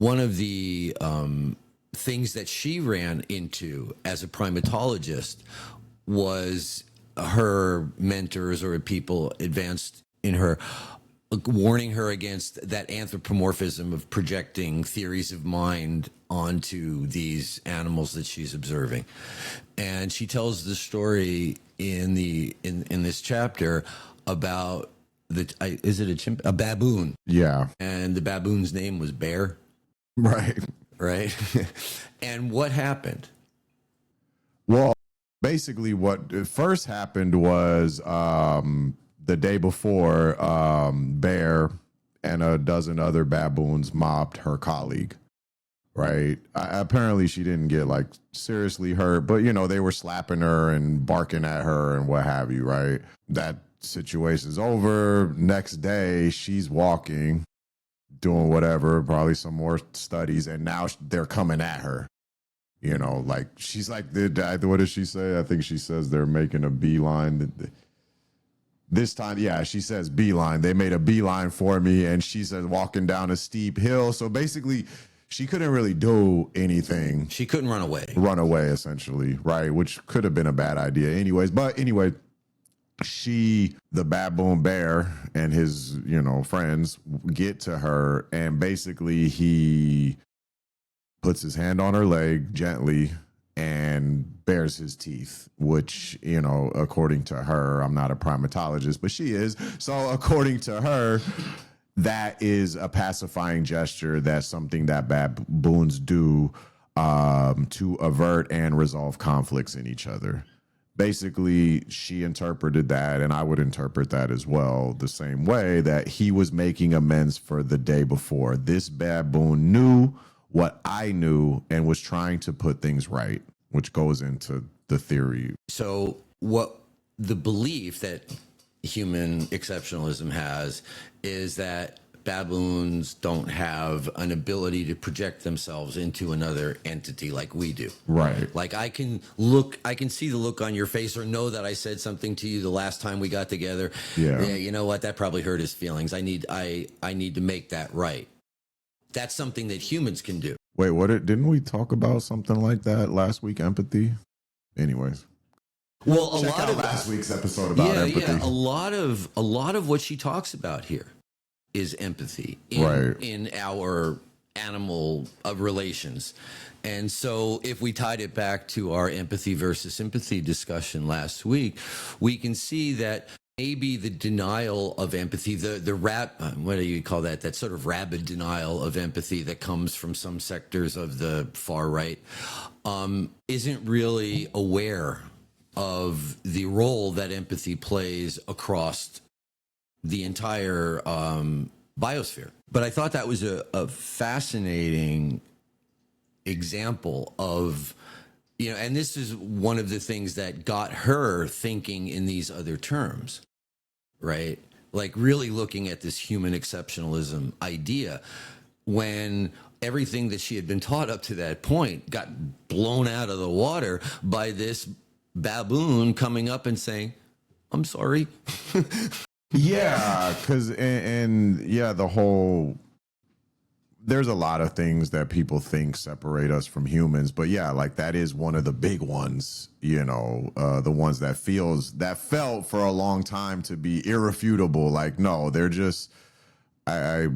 one of the things that she ran into as a primatologist was her mentors or people advanced in her warning her against that anthropomorphism of projecting theories of mind onto these animals that she's observing. And she tells the story in this chapter about a baboon. Yeah. And the baboon's name was Bear. Right. Right. And what happened? Well, basically what first happened was the day before, Bear and a dozen other baboons mobbed her colleague. Right. Apparently she didn't get like seriously hurt, but you know, they were slapping her and barking at her and what have you. Right. That situation's over. Next day, she's walking, doing whatever, probably some more studies, and now they're coming at her. You know, like she's like, what does she say? I think she says they're making a beeline. This time, yeah, she says beeline. They made a beeline for me, and she says walking down a steep hill. So basically, she couldn't really do anything. She couldn't run away. Run away, essentially, right? Which could have been a bad idea anyways. But anyway, the baboon Bear and his, friends get to her, and basically he puts his hand on her leg gently and bares his teeth, which, according to her, I'm not a primatologist, but she is. So according to her, that is a pacifying gesture. That's something that baboons do to avert and resolve conflicts in each other. Basically, she interpreted that, and I would interpret that as well, the same way that he was making amends for the day before. This baboon knew what I knew and was trying to put things right, which goes into the theory. So what the belief that human exceptionalism has is that baboons don't have an ability to project themselves into another entity like we do. Right. Like I can see the look on your face or know that I said something to you the last time we got together. Yeah. You know what? That probably hurt his feelings. I need to make that right. That's something that humans can do. Wait, didn't we talk about something like that last week? Empathy? Anyways. Well, Check out last week's episode about empathy. Yeah, a lot of what she talks about here is empathy in our animal relations. And so if we tied it back to our empathy versus sympathy discussion last week, we can see that maybe the denial of empathy, what do you call that? That sort of rabid denial of empathy that comes from some sectors of the far right, isn't really aware of the role that empathy plays across the entire biosphere. But I thought that was a fascinating example of, and this is one of the things that got her thinking in these other terms, right? Like really looking at this human exceptionalism idea when everything that she had been taught up to that point got blown out of the water by this baboon coming up and saying, I'm sorry. Yeah, because there's a lot of things that people think separate us from humans, but yeah, like that is one of the big ones, the ones that felt for a long time to be irrefutable. Like, no, they're just, I